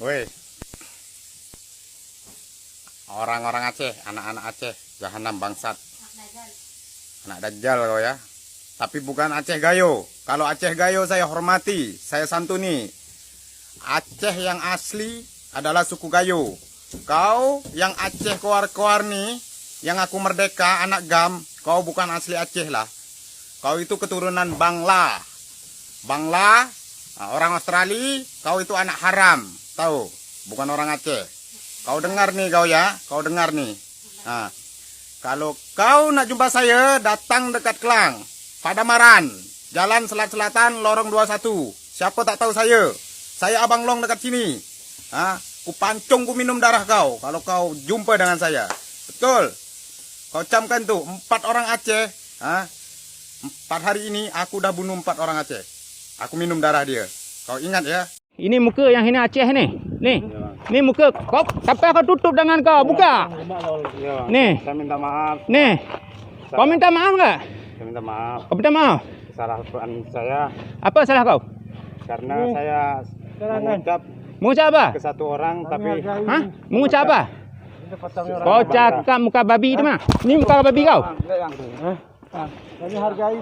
Woi, orang-orang Aceh, anak-anak Aceh, jahanam bangsat, anak dajjal kau ya. Tapi bukan Aceh Gayo. Kalau Aceh Gayo saya hormati, saya santuni. Aceh yang asli adalah suku Gayo. Kau yang Aceh koar-koar nih, yang aku merdeka, anak Gam, kau bukan asli Aceh lah. Kau itu keturunan Bangla. Bangla, orang Australia, kau itu anak haram. Tahu, bukan orang Aceh. Kau dengar nih kau ya, kau dengar nih. Nah, kalau kau nak jumpa saya, datang dekat Kelang, Padamaran, Jalan Selat-Selatan, Lorong 21. Siapa tak tahu saya? Saya Abang Long dekat sini. Ku pancung, ku minum darah kau kalau kau jumpa dengan saya. Betul. Kau camkan tuh 4 orang Aceh. 4 hari ini aku udah bunuh 4 orang Aceh. Aku minum darah dia. Kau ingat ya? Ini muka yang ini Aceh nih. Nih. Nih muka kau sampai kau tutup dengan kau. Buka. Nih. Saya minta maaf. Nih. Kau minta maaf enggak? Saya minta maaf. Kau minta maaf. Kesalahan saya Apa salah kau? karena saya mengucap Mengucap apa? ke satu orang tapi Mengucap apa? Kau cakap muka babi itu mana? Ini muka babi kau. Kami hargai